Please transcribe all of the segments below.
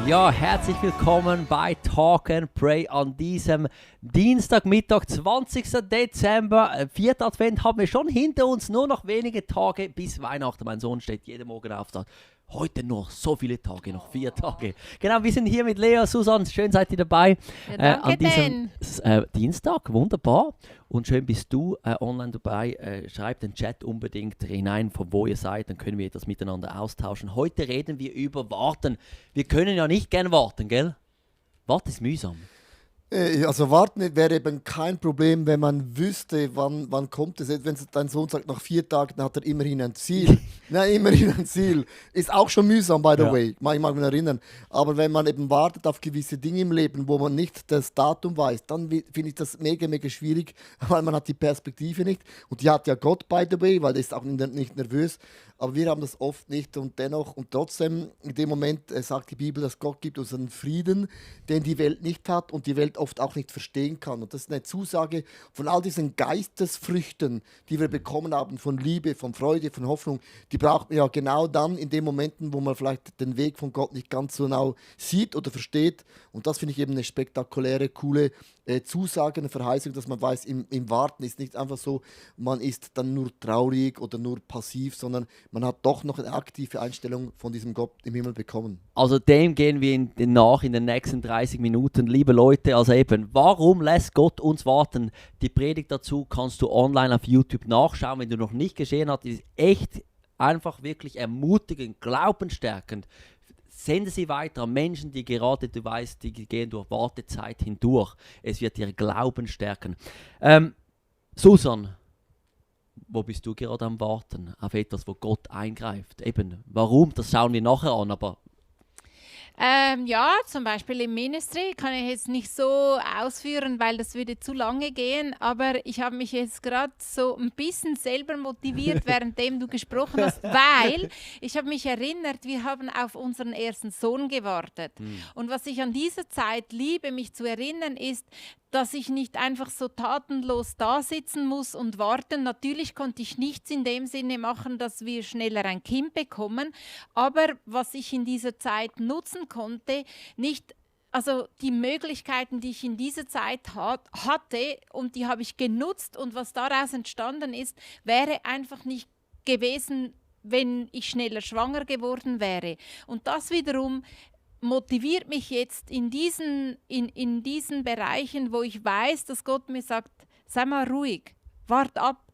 Ja, herzlich willkommen bei Talk and Pray an diesem Dienstagmittag, 20. Dezember. 4. Advent haben wir schon hinter uns, nur noch wenige Tage bis Weihnachten. Mein Sohn steht jeden Morgen auf, sagt, heute noch so viele Tage, noch 4 Tage. Genau, wir sind hier mit Lea, Susan, schön seid ihr dabei. Ja, An diesem Dienstag, wunderbar. Und schön bist du online dabei. Schreibt den Chat unbedingt hinein, von wo ihr seid, dann können wir das miteinander austauschen. Heute reden wir über Warten. Wir können ja nicht gern warten, gell? Warten ist mühsam. Also warten wäre eben kein Problem, wenn man wüsste, wann kommt es. Wenn dein Sohn sagt, nach 4 Tagen, dann hat er immerhin ein Ziel. Nein, immerhin ein Ziel. Ist auch schon mühsam, by the way. Ich mag mich erinnern. Aber wenn man eben wartet auf gewisse Dinge im Leben, wo man nicht das Datum weiß, dann finde ich das mega, mega schwierig, weil man hat die Perspektive nicht. Und die hat ja Gott, by the way, weil der ist auch nicht nervös. Aber wir haben das oft nicht und dennoch und trotzdem in dem Moment sagt die Bibel, dass Gott gibt uns einen Frieden, den die Welt nicht hat und die Welt oft auch nicht verstehen kann. Und das ist eine Zusage von all diesen Geistesfrüchten, die wir bekommen haben, von Liebe, von Freude, von Hoffnung, die braucht man ja genau dann in den Momenten, wo man vielleicht den Weg von Gott nicht ganz so genau sieht oder versteht. Und das finde ich eben eine spektakuläre, coole Zusage, eine Verheißung, dass man weiß, im Warten ist nicht einfach so, man ist dann nur traurig oder nur passiv, sondern man hat doch noch eine aktive Einstellung von diesem Gott im Himmel bekommen. Also dem gehen wir nach in den nächsten 30 Minuten. Liebe Leute, also eben, warum lässt Gott uns warten? Die Predigt dazu kannst du online auf YouTube nachschauen, wenn du noch nicht gesehen hast. Die ist echt einfach wirklich ermutigend, glaubensstärkend. Sende sie weiter an Menschen, die gerade, du weißt, die gehen durch Wartezeit hindurch. Es wird ihr Glauben stärken. Susan, wo bist du gerade am Warten? Auf etwas, wo Gott eingreift. Eben, warum? Das schauen wir nachher an, aber... Ja, zum Beispiel im Ministry kann ich jetzt nicht so ausführen, weil das würde zu lange gehen, aber ich habe mich jetzt gerade so ein bisschen selber motiviert, währenddem du gesprochen hast, weil ich habe mich erinnert, wir haben auf unseren ersten Sohn gewartet. Und was ich an dieser Zeit liebe, mich zu erinnern, ist, dass ich nicht einfach so tatenlos da sitzen muss und warten. Natürlich konnte ich nichts in dem Sinne machen, dass wir schneller ein Kind bekommen, aber was ich in dieser Zeit nutzen konnte, also die Möglichkeiten, die ich in dieser Zeit hatte und die habe ich genutzt und was daraus entstanden ist, wäre einfach nicht gewesen, wenn ich schneller schwanger geworden wäre. Und das wiederum motiviert mich jetzt in diesen Bereichen, wo ich weiß, dass Gott mir sagt, sei mal ruhig, wart ab.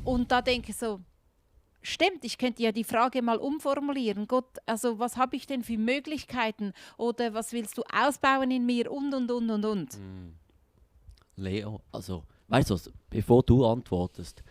Und da denke ich so, stimmt, ich könnte ja die Frage mal umformulieren. Gott, also was habe ich denn für Möglichkeiten? Oder was willst du ausbauen in mir? Und. Leo, also, weißt du was, bevor du antwortest,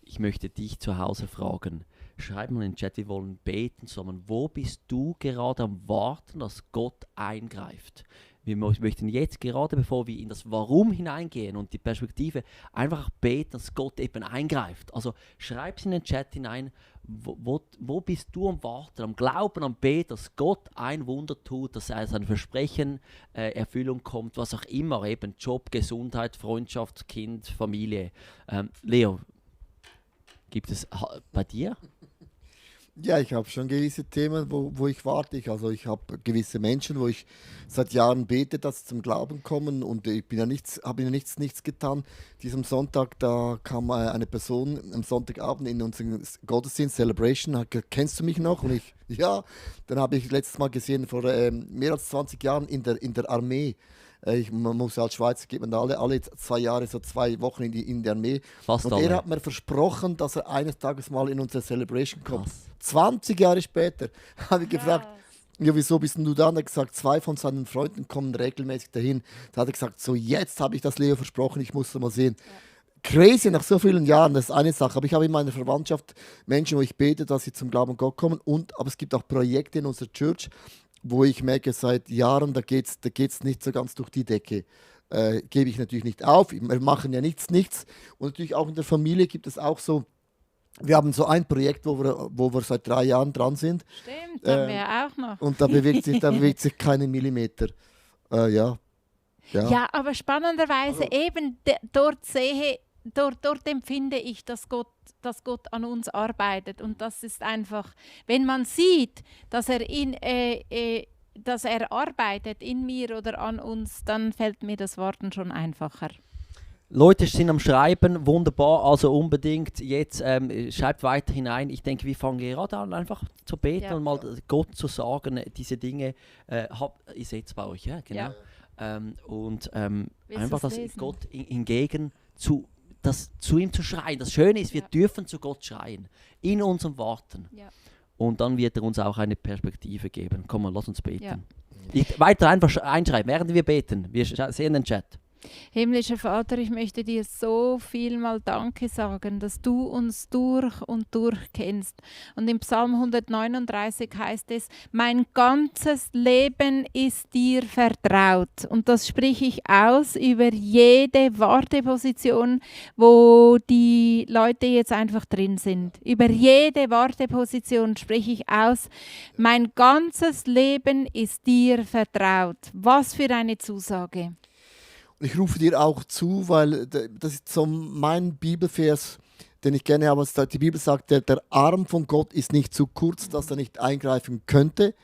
ich möchte dich zu Hause fragen. Schreib mal in den Chat, wir wollen beten zusammen. Wo bist du gerade am Warten, dass Gott eingreift? Wir möchten jetzt gerade, bevor wir in das Warum hineingehen und die Perspektive, einfach beten, dass Gott eben eingreift. Also schreib es in den Chat hinein, wo bist du am Warten, am Glauben, am Beten, dass Gott ein Wunder tut, dass sein Versprechen Erfüllung kommt, was auch immer, eben Job, Gesundheit, Freundschaft, Kind, Familie. Leo, gibt es bei dir? Ja, ich habe schon gewisse Themen, wo ich warte. Ich habe gewisse Menschen, wo ich seit Jahren bete, dass sie zum Glauben kommen und ich habe ja nichts getan. Diesem Sonntag, da kam eine Person am Sonntagabend in unseren Gottesdienst, Celebration, hat gesagt, kennst du mich noch? Und ja, dann habe ich letztes Mal gesehen, vor mehr als 20 Jahren in der Armee. Man muss als Schweizer, geht man alle 2 Jahre so 2 Wochen in die Armee. Fast und alle. er hat mir versprochen, dass er eines Tages mal in unsere Celebration kommt. Krass. 20 Jahre später habe ich gefragt, ja, wieso bist denn du da? Und er hat gesagt, 2 von seinen Freunden kommen regelmäßig dahin. Da hat er gesagt, so jetzt habe ich das Leo versprochen, ich muss es mal sehen. Ja. Crazy, nach so vielen Jahren, das ist eine Sache. Aber ich habe in meiner Verwandtschaft Menschen, wo ich bete, dass sie zum Glauben an Gott kommen. Aber es gibt auch Projekte in unserer Church, wo ich merke, seit Jahren, da geht's nicht so ganz durch die Decke. Gebe ich natürlich nicht auf. Wir machen ja nichts. Und natürlich auch in der Familie gibt es auch so, wir haben so ein Projekt, wo wir seit 3 Jahren dran sind. Stimmt, haben wir ja auch noch. Und da bewegt sich keinen Millimeter. Ja, aber spannenderweise eben dort sehe dort empfinde ich, dass Gott an uns arbeitet. Und das ist einfach, wenn man sieht, dass er arbeitet in mir oder an uns, dann fällt mir das Warten schon einfacher. Leute sind am Schreiben, wunderbar, also unbedingt jetzt schreibt weiter hinein. Ich denke, wir fangen gerade an, einfach zu beten und mal Gott zu sagen, diese Dinge, ihr seht es bei euch, ja, genau. Einfach, dass Gott hingegen zu ihm zu schreien. Das Schöne ist, wir dürfen zu Gott schreien, in unserem Warten. Ja. Und dann wird er uns auch eine Perspektive geben. Komm mal, lass uns beten. Ja. Weiter einfach einschreiben, während wir beten. Wir sehen den Chat. Himmlischer Vater, ich möchte dir so viel mal Danke sagen, dass du uns durch und durch kennst. Und im Psalm 139 heißt es, mein ganzes Leben ist dir vertraut. Und das spreche ich aus über jede Warteposition, wo die Leute jetzt einfach drin sind. Über jede Warteposition spreche ich aus, mein ganzes Leben ist dir vertraut. Was für eine Zusage. Ich rufe dir auch zu, weil das ist so mein Bibelvers, den ich gerne habe. Die Bibel sagt, der Arm von Gott ist nicht zu kurz, dass er nicht eingreifen könnte.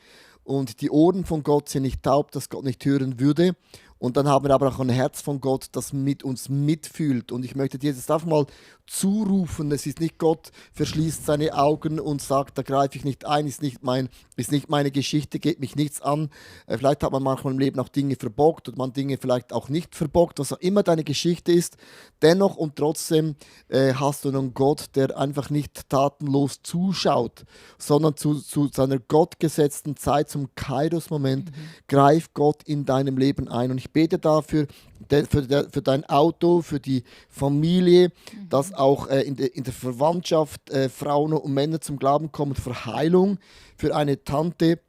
Und die Ohren von Gott sind nicht taub, dass Gott nicht hören würde. Und dann haben wir aber auch ein Herz von Gott, das mit uns mitfühlt. Und ich möchte dir jetzt einfach mal zurufen, es ist nicht Gott verschließt seine Augen und sagt, da greife ich nicht ein, ist nicht meine Geschichte, geht mich nichts an. Vielleicht hat man manchmal im Leben auch Dinge verbockt und man Dinge vielleicht auch nicht verbockt, was auch immer deine Geschichte ist. Dennoch und trotzdem hast du einen Gott, der einfach nicht tatenlos zuschaut, sondern zu seiner gottgesetzten Zeit, zum Kairos-Moment, greift Gott in deinem Leben ein. Und ich bete dafür, für dein Auto, für die Familie, dass auch in der Verwandtschaft Frauen und Männer zum Glauben kommen, für Heilung, für eine Tante,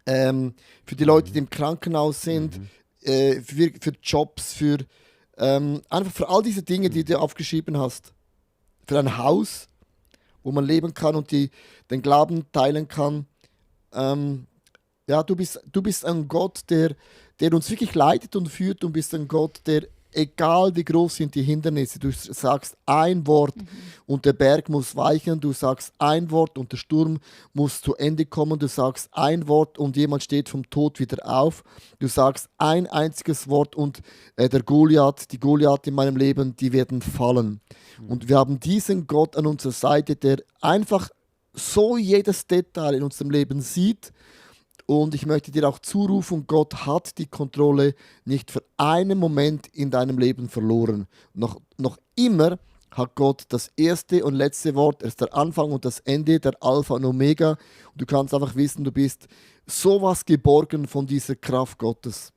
für die Leute, die im Krankenhaus sind, für Jobs, einfach für all diese Dinge, die du aufgeschrieben hast. Für ein Haus, wo man leben kann und den Glauben teilen kann. Du bist ein Gott, der uns wirklich leitet und führt, und bist ein Gott, der, egal wie groß sind die Hindernisse, du sagst ein Wort und der Berg muss weichen, du sagst ein Wort und der Sturm muss zu Ende kommen, du sagst ein Wort und jemand steht vom Tod wieder auf, du sagst ein einziges Wort und die Goliath in meinem Leben, die werden fallen. Und wir haben diesen Gott an unserer Seite, der einfach so jedes Detail in unserem Leben sieht. Und ich möchte dir auch zurufen, Gott hat die Kontrolle nicht für einen Moment in deinem Leben verloren. Noch immer hat Gott das erste und letzte Wort, er ist der Anfang und das Ende, der Alpha und Omega. Und du kannst einfach wissen, du bist sowas geborgen von dieser Kraft Gottes.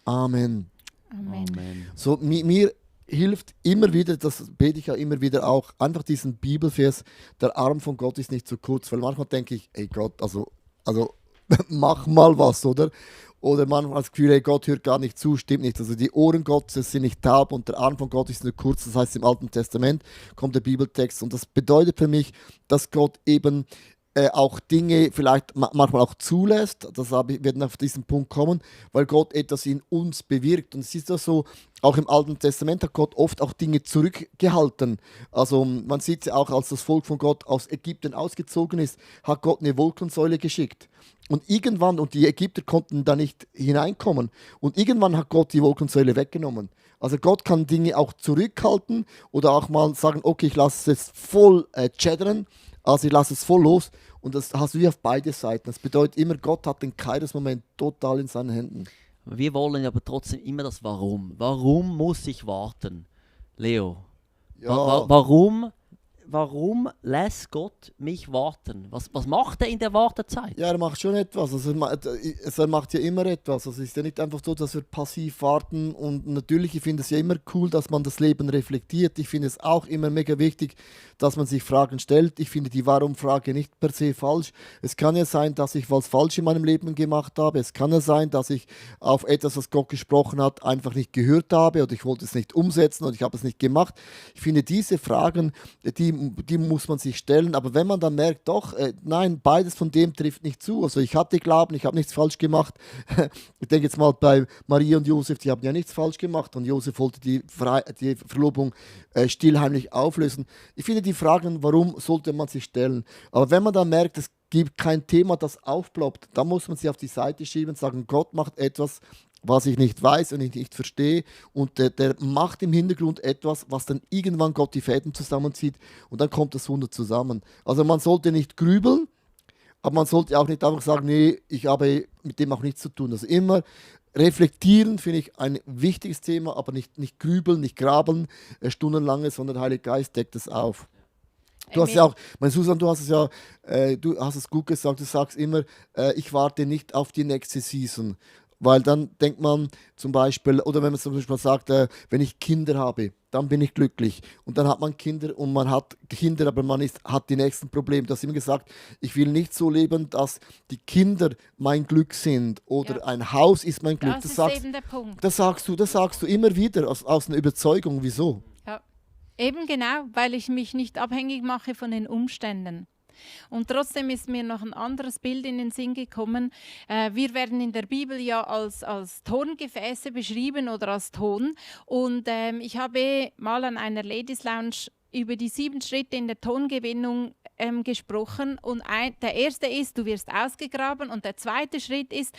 Amen. Amen. So, mir hilft immer wieder, das bete ich ja immer wieder auch, einfach diesen Bibelvers, der Arm von Gott ist nicht zu kurz, weil manchmal denke ich, ey Gott, also mach mal was, oder? Oder manchmal das Gefühl, hey, Gott hört gar nicht zu, stimmt nicht. Also die Ohren Gottes sind nicht taub und der Arm von Gott ist nur kurz, das heißt im Alten Testament kommt der Bibeltext und das bedeutet für mich, dass Gott eben auch Dinge vielleicht manchmal auch zulässt, wir werden auf diesen Punkt kommen, weil Gott etwas in uns bewirkt. Und es ist ja so, auch im Alten Testament hat Gott oft auch Dinge zurückgehalten. Also man sieht ja auch, als das Volk von Gott aus Ägypten ausgezogen ist, hat Gott eine Wolkensäule geschickt. Und irgendwann, und die Ägypter konnten da nicht hineinkommen, und irgendwann hat Gott die Wolkensäule weggenommen. Also Gott kann Dinge auch zurückhalten oder auch mal sagen, okay, ich lasse es voll chattern, also ich lasse es voll los. Und das hast du wie auf beide Seiten. Das bedeutet immer, Gott hat den Kairos-Moment total in seinen Händen. Wir wollen aber trotzdem immer das Warum. Warum muss ich warten? Leo, Ja. Warum lässt Gott mich warten? Was macht er in der Wartezeit? Ja, er macht schon etwas. Also er macht ja immer etwas. Also es ist ja nicht einfach so, dass wir passiv warten. Und natürlich, ich finde es ja immer cool, dass man das Leben reflektiert. Ich finde es auch immer mega wichtig, dass man sich Fragen stellt. Ich finde die Warum-Frage nicht per se falsch. Es kann ja sein, dass ich was falsch in meinem Leben gemacht habe. Es kann ja sein, dass ich auf etwas, was Gott gesprochen hat, einfach nicht gehört habe oder ich wollte es nicht umsetzen oder ich habe es nicht gemacht. Ich finde diese Fragen, die die muss man sich stellen. Aber wenn man dann merkt, doch, nein, beides von dem trifft nicht zu. Also ich hatte Glauben, ich habe nichts falsch gemacht. Ich denke jetzt mal bei Maria und Josef, die haben ja nichts falsch gemacht. Und Josef wollte die Verlobung stillheimlich auflösen. Ich finde die Fragen, warum sollte man sich stellen? Aber wenn man dann merkt, es gibt kein Thema, das aufploppt, dann muss man sie auf die Seite schieben und sagen, Gott macht etwas, was ich nicht weiß und ich nicht verstehe. Und der macht im Hintergrund etwas, was dann irgendwann Gott die Fäden zusammenzieht und dann kommt das Wunder zusammen. Also man sollte nicht grübeln, aber man sollte auch nicht einfach sagen, nee, ich habe mit dem auch nichts zu tun. Also immer reflektieren finde ich ein wichtiges Thema, aber nicht grübeln, nicht graben stundenlange, sondern der Heilige Geist deckt es auf. Du hast ja auch, mein Susan, du hast es ja, du hast es gut gesagt, du sagst immer, ich warte nicht auf die nächste Season. Weil dann denkt man zum Beispiel, oder wenn man zum Beispiel sagt, wenn ich Kinder habe, dann bin ich glücklich. Und dann hat man Kinder und man hat Kinder, aber hat die nächsten Probleme. Du hast immer gesagt, ich will nicht so leben, dass die Kinder mein Glück sind oder ein Haus ist mein Glück. Das ist eben der Punkt. Das sagst du immer wieder aus einer Überzeugung. Wieso? Ja, eben genau, weil ich mich nicht abhängig mache von den Umständen. Und trotzdem ist mir noch ein anderes Bild in den Sinn gekommen. Wir werden in der Bibel ja als Tongefäße beschrieben oder als Ton. Und ich habe mal an einer Ladies Lounge über die 7 Schritte in der Tongewinnung gesprochen. Und der erste ist, du wirst ausgegraben. Und der zweite Schritt ist,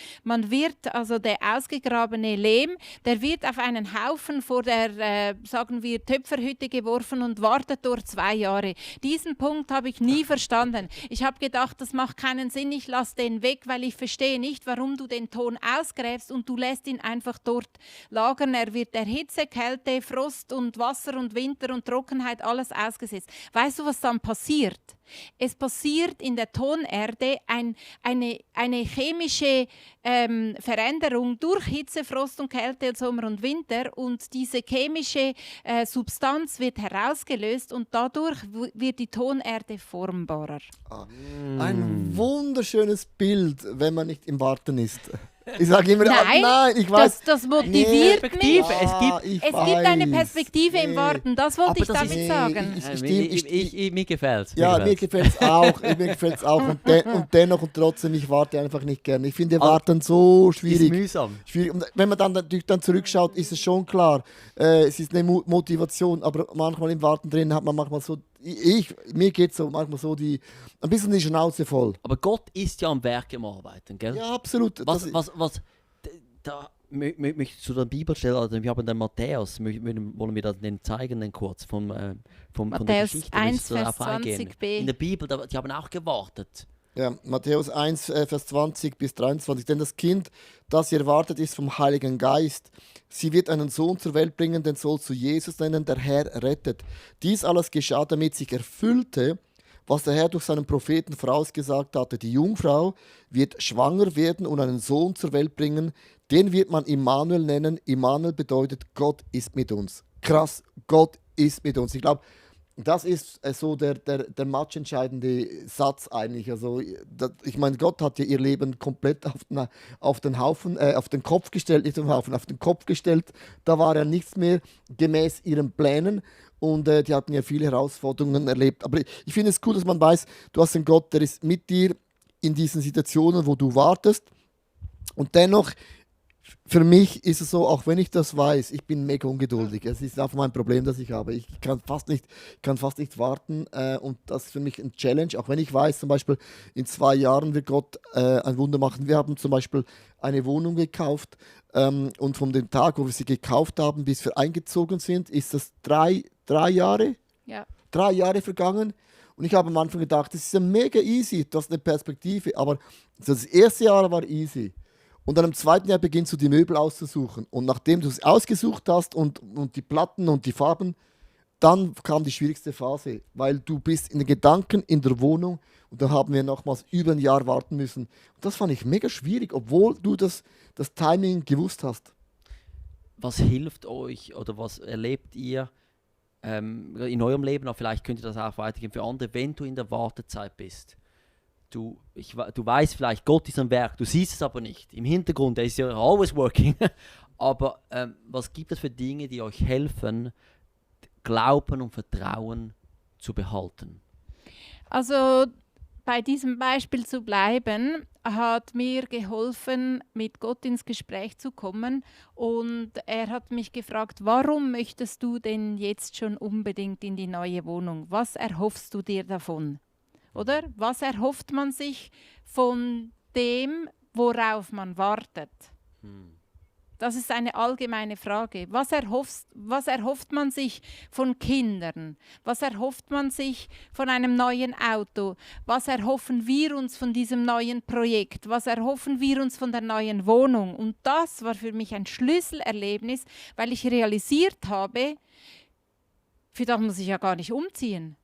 also der ausgegrabene Lehm, der wird auf einen Haufen vor der, sagen wir, Töpferhütte geworfen und wartet dort 2 Jahre. Diesen Punkt habe ich nie verstanden. Ich habe gedacht, das macht keinen Sinn, ich lasse den weg, weil ich verstehe nicht, warum du den Ton ausgräbst und du lässt ihn einfach dort lagern. Er wird der Hitze, Kälte, Frost und Wasser und Winter und Trockenheit alles ausgesetzt. Weißt du, was dann passiert? Es passiert in der Tonerde eine chemische Veränderung durch Hitze, Frost und Kälte, Sommer und Winter und diese chemische Substanz wird herausgelöst und dadurch wird die Tonerde formbarer. Ein wunderschönes Bild, wenn man nicht im Warten ist. Ich sage immer, nein, ich weiß. Das motiviert mich. Es gibt eine Perspektive im Warten, das wollte ich damit sagen. Mir gefällt es. Ja, mir gefällt es auch. Und dennoch und trotzdem, ich warte einfach nicht gern. Ich finde Warten so schwierig. Ist mühsam. Und wenn man dann natürlich zurückschaut, ist es schon klar, es ist eine Motivation, aber manchmal im Warten drin hat man manchmal so, mir geht es so manchmal so ein bisschen die Schnauze voll. Aber Gott ist ja am Werk im Arbeiten, gell? Ja, absolut. Da möchtest du der Bibelstelle, also wir haben den Matthäus, wollen wir den zeigen, den kurz, von der Geschichte. 1, Vers 20b. In der Bibel, die haben auch gewartet. Ja, Matthäus 1, Vers 20 bis 23. Denn das Kind, das ihr erwartet, ist vom Heiligen Geist. Sie wird einen Sohn zur Welt bringen, den sollst du Jesus nennen, der Herr rettet. Dies alles geschah, damit sich erfüllte, was der Herr durch seinen Propheten vorausgesagt hatte. Die Jungfrau wird schwanger werden und einen Sohn zur Welt bringen. Den wird man Immanuel nennen. Immanuel bedeutet, Gott ist mit uns. Krass, Gott ist mit uns. Ich glaube, das ist so der matchentscheidende Satz eigentlich. Also, ich meine, Gott hat ja ihr Leben komplett auf den Haufen, auf den Kopf gestellt, nicht auf den Haufen, auf den Kopf gestellt. Da war ja nichts mehr gemäß ihren Plänen. Und die hatten ja viele Herausforderungen erlebt. Aber ich finde es cool, dass man weiß, du hast einen Gott, der ist mit dir in diesen Situationen, wo du wartest. Und dennoch, für mich ist es so, auch wenn ich das weiß, ich bin mega ungeduldig. Es ist einfach mein Problem, das ich habe. Ich kann fast nicht warten. Und das ist für mich ein Challenge. Auch wenn ich weiß, zum Beispiel in 2 Jahren wird Gott ein Wunder machen. Wir haben zum Beispiel eine Wohnung gekauft. Und von dem Tag, wo wir sie gekauft haben, bis wir eingezogen sind, ist das 3 Jahre? Ja. 3 Jahre vergangen. Und ich habe am Anfang gedacht, das ist ja mega easy, das ist eine Perspektive. Aber das erste Jahr war easy. Und dann im 2. Jahr beginnst du die Möbel auszusuchen. Und nachdem du es ausgesucht hast und die Platten und die Farben, dann kam die schwierigste Phase, weil du bist in den Gedanken in der Wohnung und dann haben wir nochmals über ein Jahr warten müssen. Und das fand ich mega schwierig, obwohl du das Timing gewusst hast. Was hilft euch oder was erlebt ihr in eurem Leben, aber vielleicht könnt ihr das auch weitergeben für andere, wenn du in der Wartezeit bist? Du weißt vielleicht, Gott ist am Werk, du siehst es aber nicht. Im Hintergrund, er ist ja always working. Aber was gibt es für Dinge, die euch helfen, Glauben und Vertrauen zu behalten? Also bei diesem Beispiel zu bleiben, hat mir geholfen, mit Gott ins Gespräch zu kommen. Und er hat mich gefragt, warum möchtest du denn jetzt schon unbedingt in die neue Wohnung? Was erhoffst du dir davon? Oder? Was erhofft man sich von dem, worauf man wartet? Das ist eine allgemeine Frage. Was erhofft man sich von Kindern? Was erhofft man sich von einem neuen Auto? Was erhoffen wir uns von diesem neuen Projekt? Was erhoffen wir uns von der neuen Wohnung? Und das war für mich ein Schlüsselerlebnis, weil ich realisiert habe, für das muss ich ja gar nicht umziehen.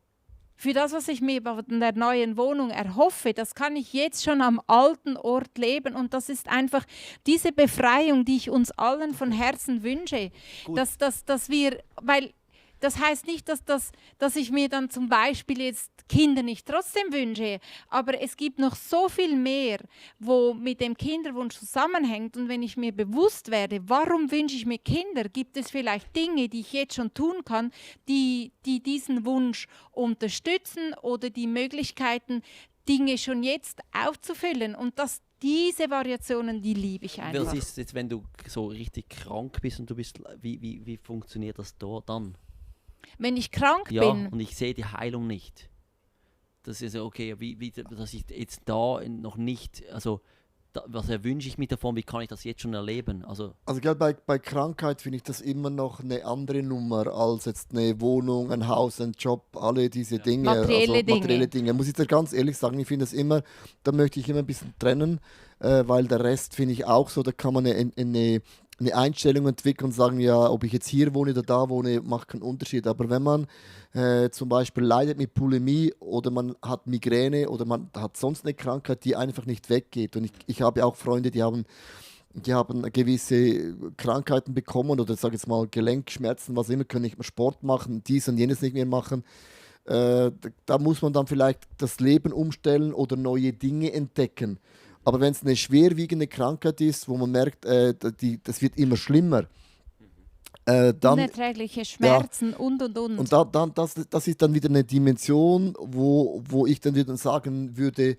Für das, was ich mir von der neuen Wohnung erhoffe, das kann ich jetzt schon am alten Ort leben. Und das ist einfach diese Befreiung, die ich uns allen von Herzen wünsche. Dass wir, weil das heißt nicht, dass ich mir dann zum Beispiel jetzt Kinder nicht trotzdem wünsche, aber es gibt noch so viel mehr, wo mit dem Kinderwunsch zusammenhängt. Und wenn ich mir bewusst werde, warum wünsche ich mir Kinder, gibt es vielleicht Dinge, die ich jetzt schon tun kann, die diesen Wunsch unterstützen oder die Möglichkeiten, Dinge schon jetzt aufzufüllen. Und diese Variationen, die liebe ich einfach. Was ist jetzt, wenn du so richtig krank bist und du bist, wie funktioniert das da dann? Wenn ich krank Ja, bin. und ich sehe die Heilung nicht. Das ist okay, dass ich jetzt da noch nicht, also was wünsche ich mir davon, wie kann ich das jetzt schon erleben? Also bei Krankheit finde ich das immer noch eine andere Nummer als jetzt eine Wohnung, ein Haus, ein Job, alle diese Dinge. Materielle Dinge. Muss ich dir ganz ehrlich sagen, ich finde das immer, da möchte ich immer ein bisschen trennen, weil der Rest finde ich auch so, da kann man eine Einstellung entwickeln und sagen, ja, ob ich jetzt hier wohne oder da wohne, macht keinen Unterschied. Aber wenn man zum Beispiel leidet mit Bulimie oder man hat Migräne oder man hat sonst eine Krankheit, die einfach nicht weggeht. Und ich habe auch Freunde, die haben gewisse Krankheiten bekommen oder sage jetzt mal Gelenkschmerzen, was immer, können nicht mehr Sport machen, dies und jenes nicht mehr machen. Da muss man dann vielleicht das Leben umstellen oder neue Dinge entdecken. Aber wenn es eine schwerwiegende Krankheit ist, wo man merkt, das wird immer schlimmer, dann unerträgliche Schmerzen und. Und das ist dann wieder eine Dimension, wo ich dann wieder sagen würde,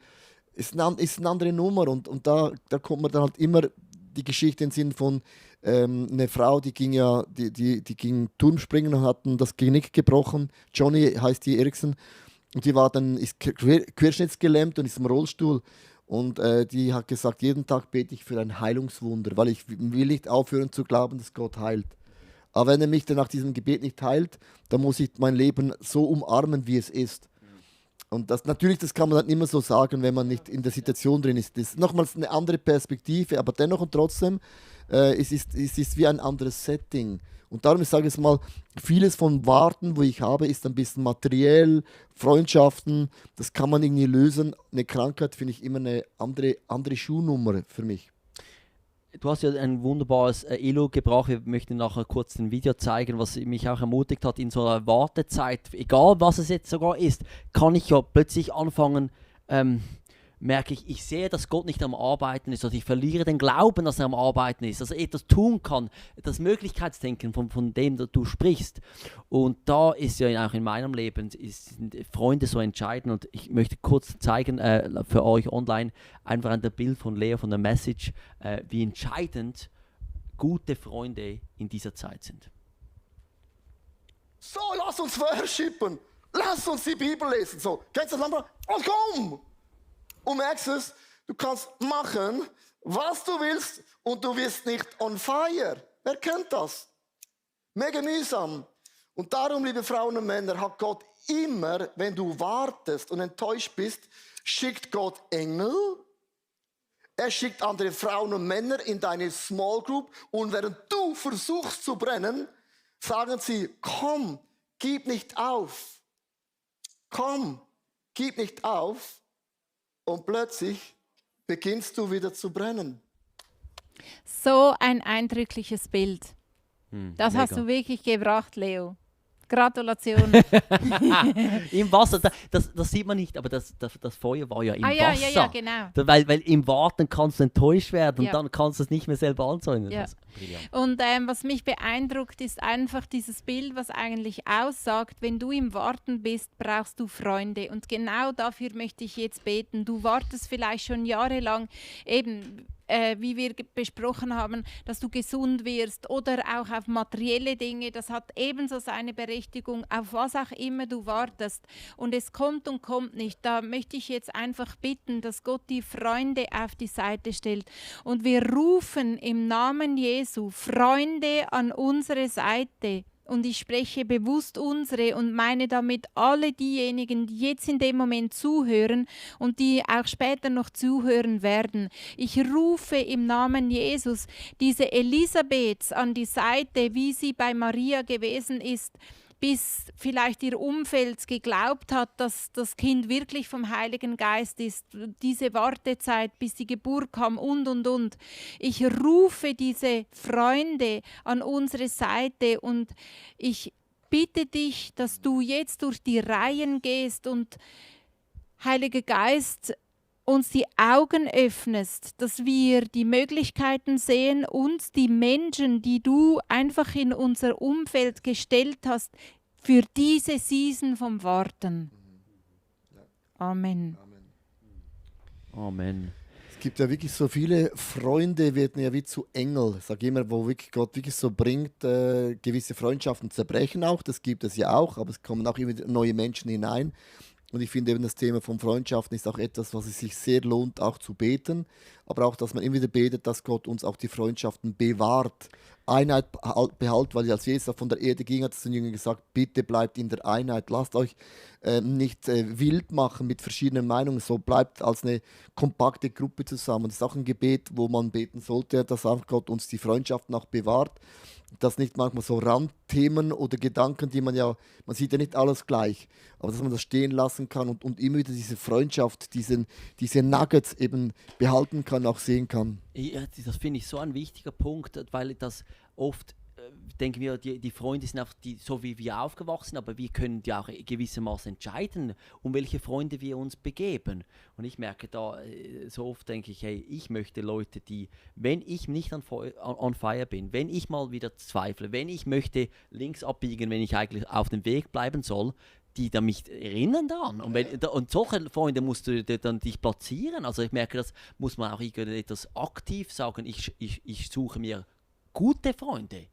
ist eine andere Nummer. Und da kommt man dann halt immer die Geschichte in den Sinn von eine Frau, die ging Turmspringen und hat das Genick gebrochen. Johnny heißt die Eriksen. Und die ist querschnittsgelähmt und ist im Rollstuhl. Und die hat gesagt, jeden Tag bete ich für ein Heilungswunder, weil ich will nicht aufhören zu glauben, dass Gott heilt. Aber wenn er mich dann nach diesem Gebet nicht heilt, dann muss ich mein Leben so umarmen, wie es ist. Und das kann man dann immer so sagen, wenn man nicht in der Situation drin ist. Das ist nochmals eine andere Perspektive, aber dennoch und trotzdem, es ist wie ein anderes Setting. Und darum sage ich mal, vieles von Warten, wo ich habe, ist ein bisschen materiell, Freundschaften, das kann man irgendwie lösen. Eine Krankheit finde ich immer eine andere Schuhnummer für mich. Du hast ja ein wunderbares Elo gebracht. Wir möchten nachher kurz ein Video zeigen, was mich auch ermutigt hat in so einer Wartezeit. Egal, was es jetzt sogar ist, kann ich ja plötzlich anfangen, merke ich sehe, dass Gott nicht am Arbeiten ist. Also ich verliere den Glauben, dass er am Arbeiten ist, dass er etwas tun kann. Das Möglichkeitsdenken, von dem du sprichst. Und da ist ja auch in meinem Leben sind Freunde so entscheidend. Und ich möchte kurz zeigen für euch online, einfach an der Bild von Leo, von der Message, wie entscheidend gute Freunde in dieser Zeit sind. So, lass uns worshipen. Lass uns die Bibel lesen. So, kennst du das Land? Und komm! Und merkst es, du kannst machen, was du willst und du wirst nicht on fire. Wer kennt das? Mega mühsam. Und darum, liebe Frauen und Männer, hat Gott immer, wenn du wartest und enttäuscht bist, schickt Gott Engel. Er schickt andere Frauen und Männer in deine Small Group und während du versuchst zu brennen, sagen sie, komm, gib nicht auf. Komm, gib nicht auf. Und plötzlich beginnst du wieder zu brennen. So ein eindrückliches Bild. Das mega. hast du wirklich gebracht, Leo. Gratulation. Im Wasser, das sieht man nicht, aber das Feuer war ja im Wasser. Ja, genau. Weil im Warten kannst du enttäuscht werden und Ja. dann kannst du es nicht mehr selber anzünden. Ja. Das ist brillant. Und was mich beeindruckt, ist einfach dieses Bild, was eigentlich aussagt, wenn du im Warten bist, brauchst du Freunde. Und genau dafür möchte ich jetzt beten. Du wartest vielleicht schon jahrelang, eben wie wir besprochen haben, dass du gesund wirst oder auch auf materielle Dinge. Das hat ebenso seine Berechtigung, auf was auch immer du wartest. Und es kommt und kommt nicht. Da möchte ich jetzt einfach bitten, dass Gott die Freunde auf die Seite stellt. Und wir rufen im Namen Jesu Freunde an unsere Seite. Und ich spreche bewusst unsere und meine damit alle diejenigen, die jetzt in dem Moment zuhören und die auch später noch zuhören werden. Ich rufe im Namen Jesus diese Elisabeths an die Seite, wie sie bei Maria gewesen ist, bis vielleicht ihr Umfeld geglaubt hat, dass das Kind wirklich vom Heiligen Geist ist, diese Wartezeit, bis die Geburt kam und. Ich rufe diese Freunde an unsere Seite und ich bitte dich, dass du jetzt durch die Reihen gehst und, Heiliger Geist, uns die Augen öffnest, dass wir die Möglichkeiten sehen und die Menschen, die du einfach in unser Umfeld gestellt hast, für diese Season vom Warten. Amen. Amen. Es gibt ja wirklich so viele Freunde, werden ja wie zu Engel, sag ich immer, wo wirklich Gott wirklich so bringt, gewisse Freundschaften zerbrechen auch, das gibt es ja auch, aber es kommen auch immer wieder neue Menschen hinein. Und ich finde eben das Thema von Freundschaften ist auch etwas, was es sich sehr lohnt, auch zu beten. Aber auch, dass man immer wieder betet, dass Gott uns auch die Freundschaften bewahrt. Einheit behält, weil als Jesus von der Erde ging, hat es den Jüngern gesagt, bitte bleibt in der Einheit. Lasst euch nicht wild machen mit verschiedenen Meinungen. So bleibt als eine kompakte Gruppe zusammen. Das ist auch ein Gebet, wo man beten sollte, dass auch Gott uns die Freundschaften auch bewahrt. Dass nicht manchmal so Randthemen oder Gedanken, die man sieht ja nicht alles gleich, aber dass man das stehen lassen kann und immer wieder diese Freundschaft, diese Nuggets eben behalten kann, auch sehen kann. Ja, das finde ich so ein wichtiger Punkt, weil das oft, denken wir, die Freunde sind einfach so wie wir aufgewachsen, aber wir können ja auch gewissermaßen entscheiden, um welche Freunde wir uns begeben. Und ich merke da, so oft denke ich, hey, ich möchte Leute, die, wenn ich nicht on fire bin, wenn ich mal wieder zweifle, wenn ich möchte links abbiegen, wenn ich eigentlich auf dem Weg bleiben soll, die dann mich erinnern daran. Und solche Freunde musst du dann dich platzieren. Also ich merke, das muss man auch etwas aktiv sagen. Ich suche mir gute Freunde.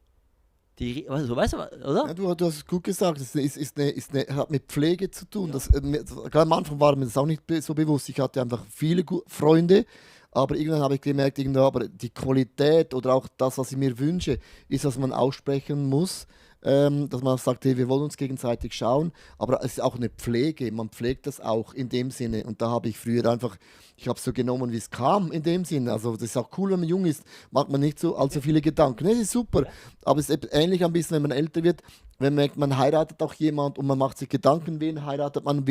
Weißt du, oder? Ja, du hast es gut gesagt, es hat mit Pflege zu tun. Ja. Gerade am Anfang war mir das auch nicht so bewusst. Ich hatte einfach viele Freunde, aber irgendwann habe ich gemerkt, aber die Qualität oder auch das, was ich mir wünsche, ist, dass man aussprechen muss. Dass man sagt, hey, wir wollen uns gegenseitig schauen, aber es ist auch eine Pflege, man pflegt das auch in dem Sinne und da habe ich früher einfach, ich habe es so genommen, wie es kam in dem Sinne, also das ist auch cool, wenn man jung ist, macht man nicht so allzu viele Gedanken, das ist super, aber es ist ähnlich ein bisschen, wenn man älter wird, wenn man merkt, man heiratet auch jemand und man macht sich Gedanken, wen heiratet man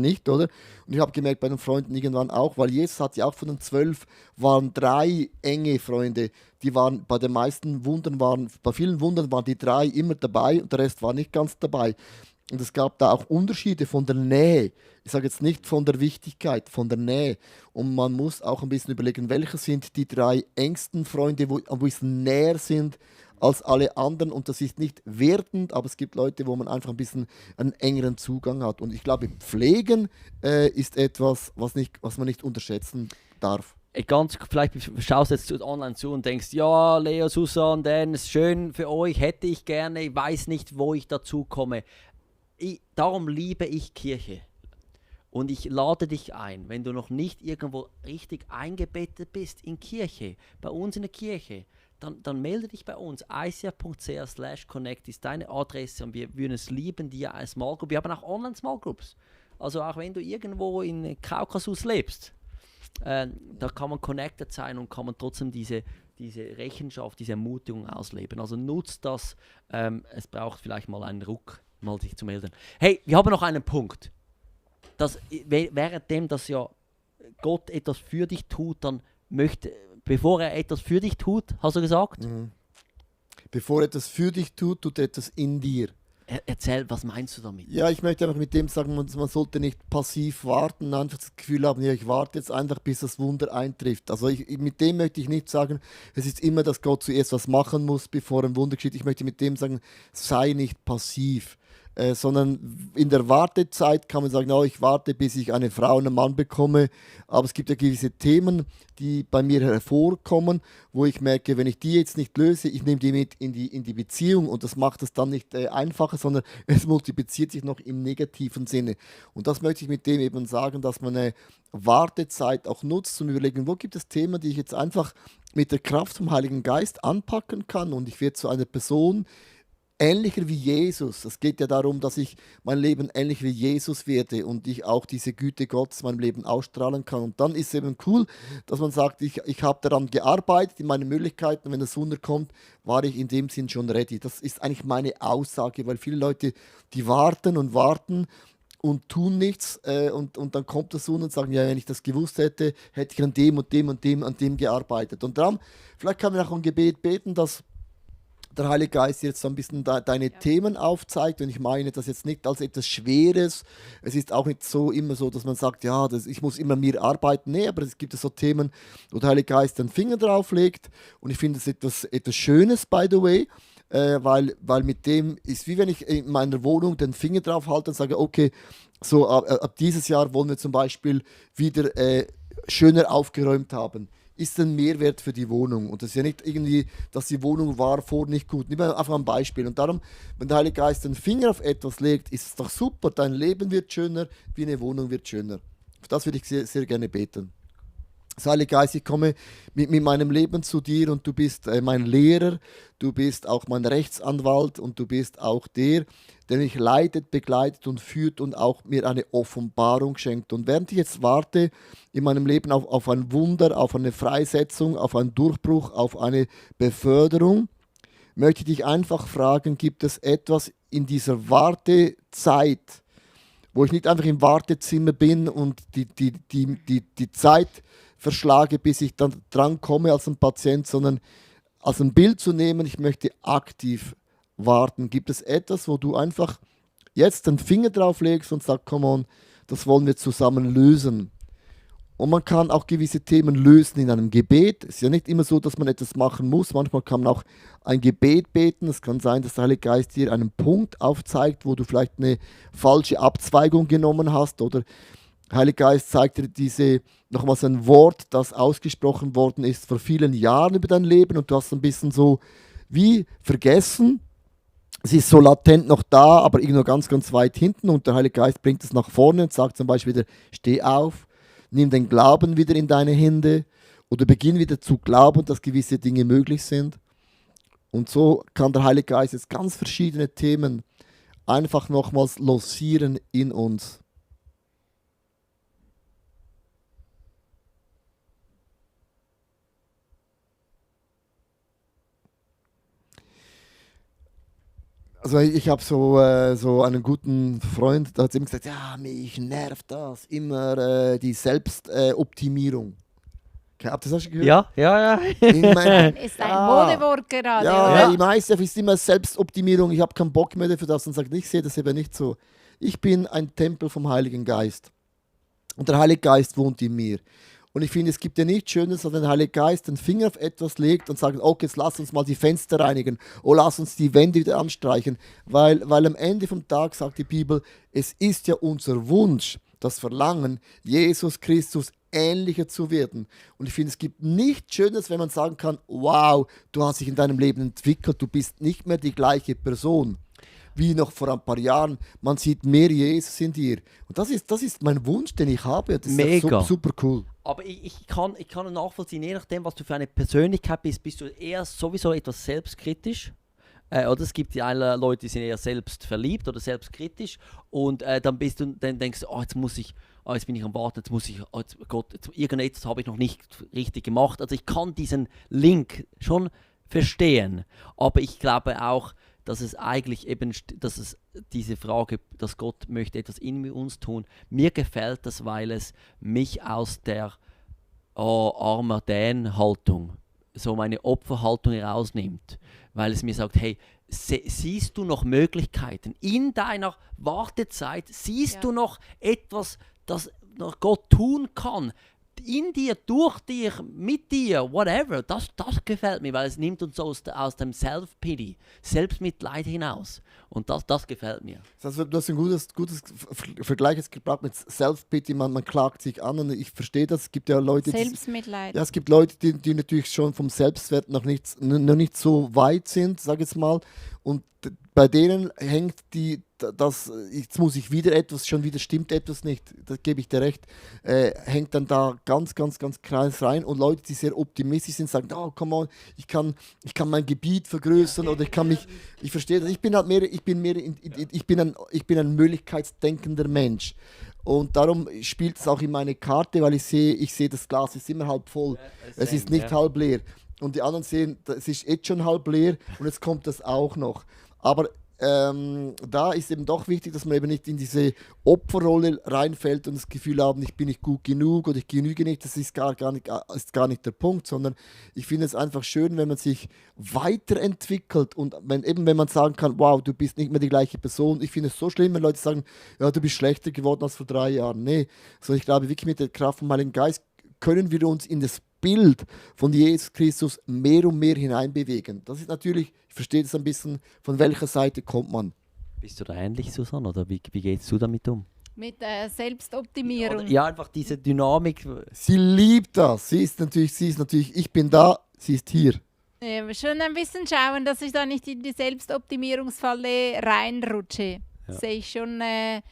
nicht, oder? Und ich habe gemerkt bei den Freunden irgendwann auch, weil Jesus hat ja auch von den 12 waren 3 enge Freunde, die waren bei den meisten Wundern, bei vielen Wundern waren die 3 immer dabei und der Rest war nicht ganz dabei. Und es gab da auch Unterschiede von der Nähe. Ich sage jetzt nicht von der Wichtigkeit, von der Nähe. Und man muss auch ein bisschen überlegen, welche sind die 3 engsten Freunde, wo es näher sind als alle anderen. Und das ist nicht wertend, aber es gibt Leute, wo man einfach ein bisschen einen engeren Zugang hat. Und ich glaube, Pflegen ist etwas, was man nicht unterschätzen darf. Vielleicht schaust du jetzt online zu und denkst, ja, Leo, Susan, Dennis, schön für euch, hätte ich gerne, ich weiß nicht, wo ich dazu komme. Darum liebe ich Kirche. Und ich lade dich ein, wenn du noch nicht irgendwo richtig eingebettet bist in Kirche, bei uns in der Kirche, dann melde dich bei uns. icf.ch/connect ist deine Adresse und wir würden es lieben, dir eine Small Group. Wir haben auch Online-Small Groups. Also auch wenn du irgendwo in Kaukasus lebst, da kann man connected sein und kann man trotzdem diese Rechenschaft, diese Ermutigung ausleben. Also nutzt das. Es braucht vielleicht mal einen Ruck, mal sich zu melden. Hey, wir haben noch einen Punkt. Währenddem, dass ja Gott etwas für dich tut, dann bevor er etwas für dich tut, hast du gesagt? Mhm. Bevor er etwas für dich tut, tut er etwas in dir. Erzähl, was meinst du damit? Ja, ich möchte einfach mit dem sagen, man sollte nicht passiv warten, einfach das Gefühl haben, ja, ich warte jetzt einfach, bis das Wunder eintrifft. Also mit dem möchte ich nicht sagen, es ist immer, dass Gott zuerst was machen muss, bevor ein Wunder geschieht. Ich möchte mit dem sagen, sei nicht passiv. Sondern in der Wartezeit kann man sagen, oh, ich warte, bis ich eine Frau und einen Mann bekomme. Aber es gibt ja gewisse Themen, die bei mir hervorkommen, wo ich merke, wenn ich die jetzt nicht löse, ich nehme die mit in die Beziehung und das macht es dann nicht einfacher, sondern es multipliziert sich noch im negativen Sinne. Und das möchte ich mit dem eben sagen, dass man eine Wartezeit auch nutzt, zum Überlegen, wo gibt es Themen, die ich jetzt einfach mit der Kraft vom Heiligen Geist anpacken kann und ich werde zu einer Person, ähnlicher wie Jesus. Es geht ja darum, dass ich mein Leben ähnlich wie Jesus werde und ich auch diese Güte Gottes in meinem Leben ausstrahlen kann. Und dann ist es eben cool, dass man sagt, ich habe daran gearbeitet, in meinen Möglichkeiten. Wenn das Wunder kommt, war ich in dem Sinn schon ready. Das ist eigentlich meine Aussage, weil viele Leute, die warten und warten und tun nichts und dann kommt das Wunder und sagen, ja, wenn ich das gewusst hätte, hätte ich an dem und dem und dem an dem gearbeitet. Und darum, vielleicht kann man auch ein Gebet beten, dass der Heilige Geist jetzt so ein bisschen deine Themen aufzeigt und ich meine das jetzt nicht als etwas Schweres. Es ist auch nicht so immer so, dass man sagt, ja, ich muss immer mir arbeiten. Nee, aber es gibt so Themen, wo der Heilige Geist den Finger drauf legt und ich finde es etwas Schönes, by the way, weil mit dem ist, wie wenn ich in meiner Wohnung den Finger drauf halte und sage, okay, so ab dieses Jahr wollen wir zum Beispiel wieder schöner aufgeräumt haben. Ist ein Mehrwert für die Wohnung. Und das ist ja nicht irgendwie, dass die Wohnung war vor nicht gut. Nimm einfach ein Beispiel. Und darum, wenn der Heilige Geist den Finger auf etwas legt, ist es doch super. Dein Leben wird schöner, wie eine Wohnung wird schöner. Für das würde ich sehr, sehr gerne beten. Heilige Geist, ich komme mit meinem Leben zu dir und du bist mein Lehrer, du bist auch mein Rechtsanwalt und du bist auch der mich leitet, begleitet und führt und auch mir eine Offenbarung schenkt. Und während ich jetzt warte in meinem Leben auf ein Wunder, auf eine Freisetzung, auf einen Durchbruch, auf eine Beförderung, möchte ich dich einfach fragen, gibt es etwas in dieser Wartezeit, wo ich nicht einfach im Wartezimmer bin und die Zeit verschlage, bis ich dann dran komme als ein Patient, sondern als ein Bild zu nehmen, ich möchte aktiv warten. Gibt es etwas, wo du einfach jetzt den Finger drauf legst und sagst, come on, das wollen wir zusammen lösen? Und man kann auch gewisse Themen lösen in einem Gebet. Es ist ja nicht immer so, dass man etwas machen muss. Manchmal kann man auch ein Gebet beten. Es kann sein, dass der Heilige Geist dir einen Punkt aufzeigt, wo du vielleicht eine falsche Abzweigung genommen hast oder Heiliger Geist zeigt dir nochmals ein Wort, das ausgesprochen worden ist vor vielen Jahren über dein Leben und du hast ein bisschen so wie vergessen. Es ist so latent noch da, aber irgendwo ganz, ganz weit hinten und der Heilige Geist bringt es nach vorne und sagt zum Beispiel wieder, steh auf, nimm den Glauben wieder in deine Hände oder beginn wieder zu glauben, dass gewisse Dinge möglich sind. Und so kann der Heilige Geist jetzt ganz verschiedene Themen einfach nochmals losieren in uns. Also ich habe so einen guten Freund, der hat immer gesagt, ja, mich nervt das, immer die Selbstoptimierung. Okay, habt ihr das schon gehört? Ja, ja, ja. Ist ein Modewort gerade, Ja, oder? ja, die meisten ist immer Selbstoptimierung, ich habe keinen Bock mehr für das und sagt, ich sehe das eben nicht so. Ich bin ein Tempel vom Heiligen Geist und der Heilige Geist wohnt in mir. Und ich finde, es gibt ja nichts Schönes, als wenn der Heilige Geist den Finger auf etwas legt und sagt, okay, jetzt lass uns mal die Fenster reinigen oder lass uns die Wände wieder anstreichen. Weil am Ende vom Tag sagt die Bibel, es ist ja unser Wunsch, das Verlangen, Jesus Christus ähnlicher zu werden. Und ich finde, es gibt nichts Schönes, wenn man sagen kann, wow, du hast dich in deinem Leben entwickelt, du bist nicht mehr die gleiche Person wie noch vor ein paar Jahren. Man sieht mehr Jesus in dir. Und das ist mein Wunsch, den ich habe. Das ist Mega. Super cool. Aber ich kann nachvollziehen, je nachdem, was du für eine Persönlichkeit bist, bist du eher sowieso etwas selbstkritisch. Oder es gibt ja Leute, die sind eher selbstverliebt oder selbstkritisch. Und dann denkst du, jetzt bin ich am Warten, irgendetwas habe ich noch nicht richtig gemacht. Also ich kann diesen Link schon verstehen. Aber ich glaube auch, dass es eigentlich eben, dass es diese Frage, dass Gott möchte etwas in uns tun, mir gefällt das, weil es mich aus der armer Dan-Haltung, so meine Opferhaltung herausnimmt, weil es mir sagt, hey, siehst du noch Möglichkeiten? In deiner Wartezeit siehst du noch etwas, das noch Gott tun kann? In dir, durch dich, mit dir, whatever. Das gefällt mir, weil es nimmt uns aus dem Self-Pity, Selbstmitleid hinaus. Und das gefällt mir. Also, du hast ein gutes Vergleich jetzt gebracht mit Self-Pity, man klagt sich an und ich verstehe das. Es gibt ja Leute, Selbstmitleid. es gibt Leute, die natürlich schon vom Selbstwert noch nicht so weit sind, sage ich jetzt mal. Und bei denen hängt jetzt muss ich schon wieder stimmt etwas nicht, das gebe ich dir recht, hängt dann da ganz, ganz, ganz krass rein. Und Leute, die sehr optimistisch sind, sagen, oh, come on, ich kann mein Gebiet vergrößern oder ich verstehe das, ich bin ein möglichkeitsdenkender Mensch. Und darum spielt es auch in meine Karte, weil ich sehe, das Glas ist immer halb voll, es ist nicht halb leer. Und die anderen sehen, es ist jetzt schon halb leer und jetzt kommt das auch noch. Aber da ist eben doch wichtig, dass man eben nicht in diese Opferrolle reinfällt und das Gefühl haben, ich bin nicht gut genug oder ich genüge nicht. Das ist gar nicht der Punkt, sondern ich finde es einfach schön, wenn man sich weiterentwickelt und wenn man sagen kann, wow, du bist nicht mehr die gleiche Person. Ich finde es so schlimm, wenn Leute sagen, ja, du bist schlechter geworden als vor 3 Jahren. Nee, ich glaube wirklich mit der Kraft vom Heiligen Geist können wir uns in das Bild von Jesus Christus mehr und mehr hineinbewegen. Das ist natürlich, ich verstehe das ein bisschen, von welcher Seite kommt man. Bist du da ähnlich, Susanne, oder wie gehst du damit um? Mit Selbstoptimierung. Ja, einfach diese Dynamik. Sie liebt das. Sie ist natürlich, ich bin da, sie ist hier. Schon ein bisschen schauen, dass ich da nicht in die Selbstoptimierungsfalle reinrutsche. Ja. Sehe ich schon eine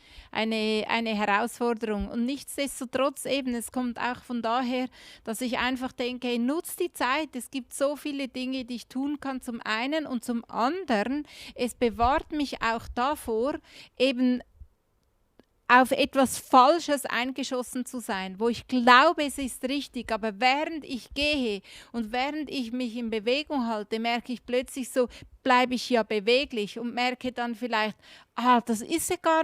Herausforderung. Und nichtsdestotrotz eben, es kommt auch von daher, dass ich einfach denke, hey, nutz die Zeit. Es gibt so viele Dinge, die ich tun kann zum einen und zum anderen. Es bewahrt mich auch davor, eben auf etwas Falsches eingeschossen zu sein, wo ich glaube, es ist richtig, aber während ich gehe und während ich mich in Bewegung halte, merke ich plötzlich so, bleibe ich ja beweglich und merke dann vielleicht, das ist ja gar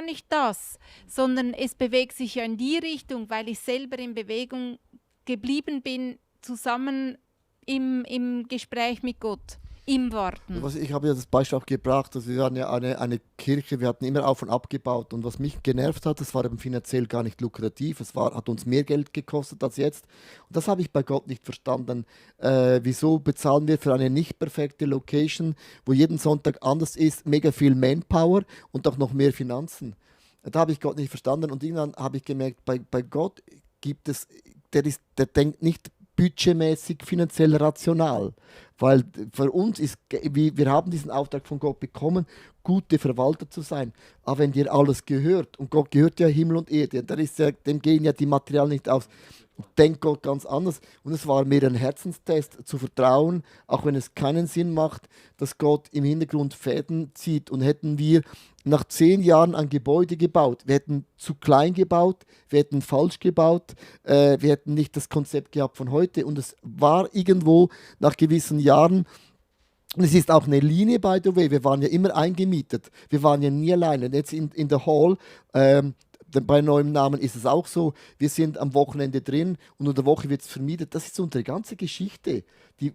nicht das, sondern es bewegt sich ja in die Richtung, weil ich selber in Bewegung geblieben bin, zusammen im Gespräch mit Gott. Im Warten. Ich habe ja das Beispiel auch gebracht, also wir waren ja eine Kirche, wir hatten immer auf und abgebaut und was mich genervt hat, das war eben finanziell gar nicht lukrativ, hat uns mehr Geld gekostet als jetzt und das habe ich bei Gott nicht verstanden. Wieso bezahlen wir für eine nicht perfekte Location, wo jeden Sonntag anders ist, mega viel Manpower und auch noch mehr Finanzen? Da habe ich Gott nicht verstanden und irgendwann habe ich gemerkt, bei Gott gibt es, der denkt nicht budgetmäßig, finanziell rational. Weil für uns ist, wir haben diesen Auftrag von Gott bekommen, gute Verwalter zu sein. Aber wenn dir alles gehört, und Gott gehört ja Himmel und Erde, dem gehen ja die Materialien nicht aus, denkt Gott ganz anders. Und es war mir ein Herzenstest, zu vertrauen, auch wenn es keinen Sinn macht, dass Gott im Hintergrund Fäden zieht. Und hätten wir nach 10 Jahren ein Gebäude gebaut, wir hätten zu klein gebaut, wir hätten falsch gebaut, wir hätten nicht das Konzept gehabt von heute. Und es war irgendwo nach gewissen Jahren, und es ist auch eine Linie, by the way, wir waren ja immer eingemietet, wir waren ja nie alleine. Jetzt in der Hall, bei neuem Namen ist es auch so, wir sind am Wochenende drin und unter der Woche wird es vermietet. Das ist unsere ganze Geschichte.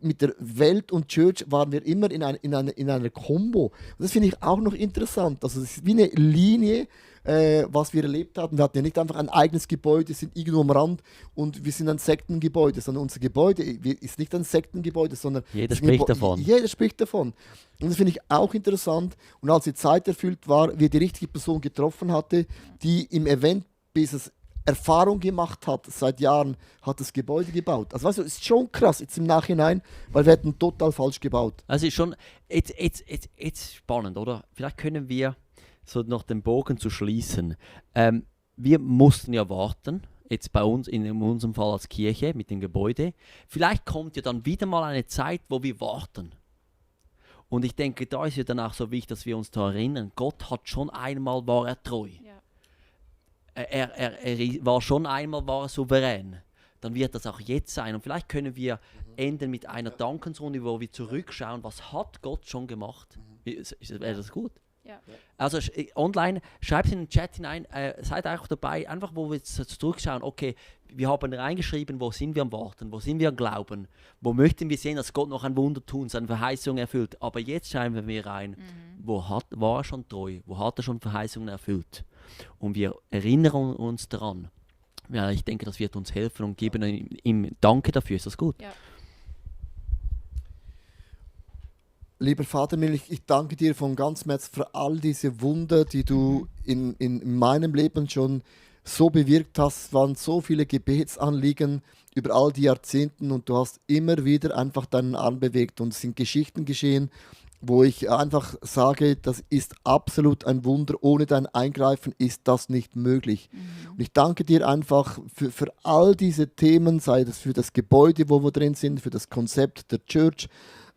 Mit der Welt und Church waren wir immer in einer Kombo. Und das finde ich auch noch interessant. Also es ist wie eine Linie, was wir erlebt haben. Wir hatten ja nicht einfach ein eigenes Gebäude, sind irgendwo am Rand und wir sind ein Sektengebäude, sondern unser Gebäude ist nicht ein Sektengebäude, sondern jeder spricht davon. Jeder spricht davon. Und das finde ich auch interessant. Und als die Zeit erfüllt war, wir die richtige Person getroffen hatte, die im Event-Business Erfahrung gemacht hat, seit Jahren hat das Gebäude gebaut. Also weißt du, es ist schon krass jetzt im Nachhinein, weil wir hätten total falsch gebaut. Also ist schon jetzt spannend, oder? Vielleicht können wir so noch den Bogen zu schließen. Wir mussten ja warten, jetzt bei uns, in unserem Fall als Kirche mit dem Gebäude. Vielleicht kommt ja dann wieder mal eine Zeit, wo wir warten. Und ich denke, da ist ja dann auch so wichtig, dass wir uns daran erinnern, Gott hat schon einmal, war er treu. Ja. Er war schon einmal war er souverän. Dann wird das auch jetzt sein. Und vielleicht können wir enden mit einer Dankensrunde, wo wir zurückschauen, was hat Gott schon gemacht. Wäre das gut? Ja. Also online, schreibt es in den Chat hinein, seid auch dabei, einfach wo wir jetzt zurückschauen, okay, wir haben reingeschrieben, wo sind wir am Warten, wo sind wir am Glauben, wo möchten wir sehen, dass Gott noch ein Wunder tun, seine Verheißung erfüllt. Aber jetzt schreiben wir rein, war er schon treu, wo hat er schon Verheißungen erfüllt. Und wir erinnern uns daran. Ja, ich denke, das wird uns helfen und geben ihm Danke dafür. Ist das gut? Ja. Lieber Vater, ich danke dir von ganzem Herzen für all diese Wunder, die du in meinem Leben schon so bewirkt hast. Es waren so viele Gebetsanliegen über all die Jahrzehnte und du hast immer wieder einfach deinen Arm bewegt und es sind Geschichten geschehen, wo ich einfach sage, das ist absolut ein Wunder. Ohne dein Eingreifen ist das nicht möglich. Und ich danke dir einfach für all diese Themen, sei das für das Gebäude, wo wir drin sind, für das Konzept der Church,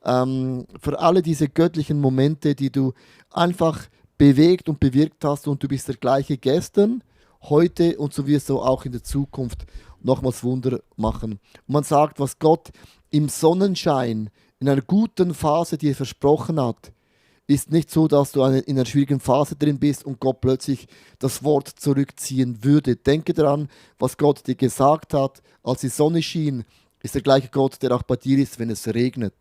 für alle diese göttlichen Momente, die du einfach bewegt und bewirkt hast und du bist der gleiche gestern, heute und so wirst du auch in der Zukunft nochmals Wunder machen. Und man sagt, was Gott im Sonnenschein, in einer guten Phase dir versprochen hat, ist nicht so, dass du in einer schwierigen Phase drin bist und Gott plötzlich das Wort zurückziehen würde. Denke daran, was Gott dir gesagt hat, als die Sonne schien, ist der gleiche Gott, der auch bei dir ist, wenn es regnet.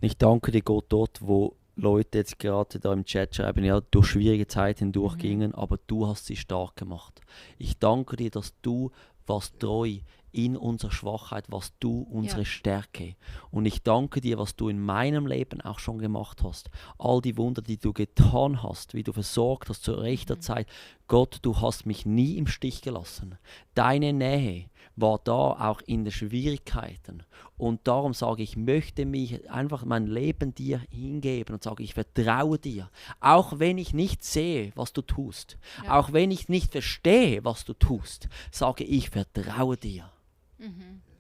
Ich danke dir, Gott, dort, wo Leute jetzt gerade da im Chat schreiben, ja, durch schwierige Zeiten hindurchgingen, aber du hast sie stark gemacht. Ich danke dir, dass du warst treu in unserer Schwachheit, warst du unsere Stärke. Und ich danke dir, was du in meinem Leben auch schon gemacht hast. All die Wunder, die du getan hast, wie du versorgt hast zur rechten Zeit. Gott, du hast mich nie im Stich gelassen. Deine Nähe war da auch in den Schwierigkeiten. Und darum sage ich, möchte mich einfach mein Leben dir hingeben und sage, ich vertraue dir. Auch wenn ich nicht sehe, was du tust. Ja. Auch wenn ich nicht verstehe, was du tust, sage ich, vertraue dir.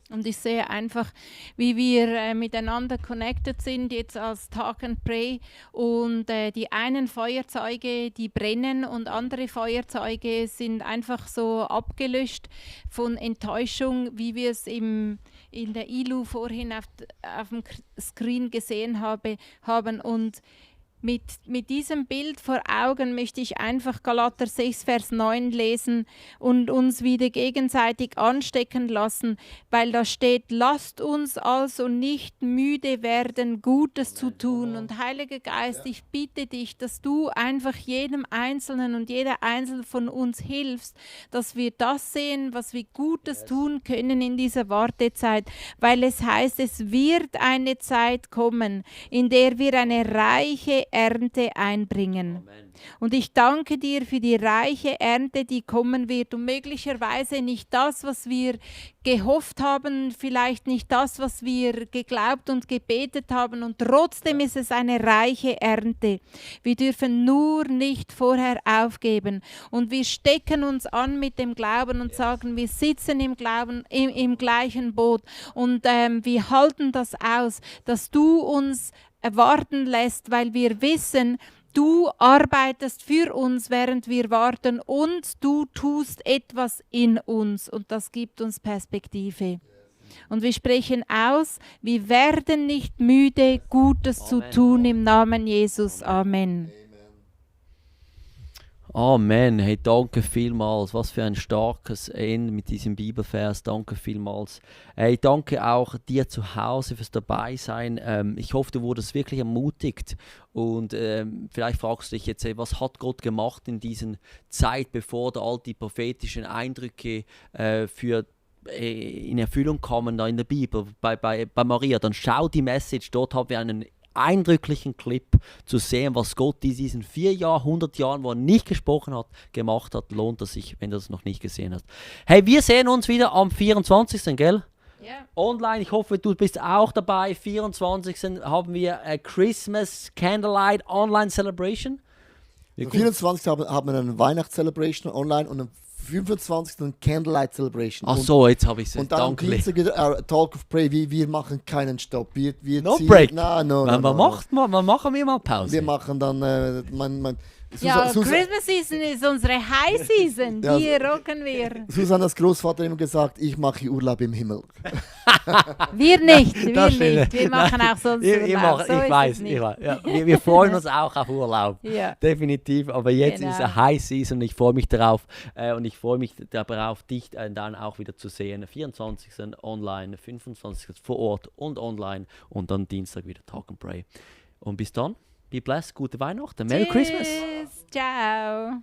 Und ich sehe einfach, wie wir miteinander connected sind, jetzt als Talk and Pray. Und die einen Feuerzeuge, die brennen und andere Feuerzeuge sind einfach so abgelöscht von Enttäuschung, wie wir es in der ILU vorhin auf dem Screen gesehen haben. Und mit diesem Bild vor Augen möchte ich einfach Galater 6, Vers 9 lesen und uns wieder gegenseitig anstecken lassen, weil da steht, lasst uns also nicht müde werden, Gutes zu tun. Und Heiliger Geist, ich bitte dich, dass du einfach jedem Einzelnen und jeder Einzelne von uns hilfst, dass wir das sehen, was wir Gutes tun können in dieser Wartezeit, weil es heißt, es wird eine Zeit kommen, in der wir eine reiche Ernte einbringen. Amen. Und ich danke dir für die reiche Ernte, die kommen wird und möglicherweise nicht das, was wir gehofft haben, vielleicht nicht das, was wir geglaubt und gebetet haben und trotzdem ist es eine reiche Ernte. Wir dürfen nur nicht vorher aufgeben und wir stecken uns an mit dem Glauben und sagen, wir sitzen im Glauben, im gleichen Boot und wir halten das aus, dass du uns warten lässt, weil wir wissen, du arbeitest für uns, während wir warten und du tust etwas in uns und das gibt uns Perspektive. Und wir sprechen aus, wir werden nicht müde, Gutes zu tun im Namen Jesus. Amen. Amen. Hey, danke vielmals. Was für ein starkes Ende mit diesem Bibelvers. Danke vielmals. Hey, danke auch dir zu Hause fürs Dabeisein. Ich hoffe, du wurdest wirklich ermutigt. Und vielleicht fragst du dich jetzt, hey, was hat Gott gemacht in dieser Zeit, bevor da all die prophetischen Eindrücke in Erfüllung kamen da in der Bibel bei Maria. Dann schau die Message. Dort haben wir einen eindrücklichen Clip zu sehen, was Gott in diesen 100 Jahren, wo er nicht gesprochen hat, gemacht hat. Lohnt es sich, wenn du das noch nicht gesehen hast. Hey, wir sehen uns wieder am 24. gell? Yeah. Online, ich hoffe, du bist auch dabei. 24. haben wir a Christmas Candlelight Online Celebration. Am 24. haben wir eine Weihnachtscelebration online und am 25. Candlelight Celebration. Ach so, jetzt habe ich es. Und dann am Dienstag wieder Talk of Pray. Wir machen keinen Stopp. Wir no break. Wann machen wir mal Pause? Wir machen dann Christmas Season ist unsere High Season. Die rocken wir. Susannas Großvater hat immer gesagt, ich mache Urlaub im Himmel. Wir nicht, wir Das stimmt. nicht. Wir machen auch sonst Urlaub. So Ich ist weiß, es nicht. ich weiß. Ja, wir freuen uns auch auf Urlaub. Ja. Definitiv, aber jetzt ist Genau. eine High Season und ich freue mich darauf und ich freue mich darauf, dich dann auch wieder zu sehen. 24. online, 25. vor Ort und online und dann Dienstag wieder Talk and Pray. Und bis dann, be blessed, gute Weihnachten, Merry Christmas! Tschüss, ciao.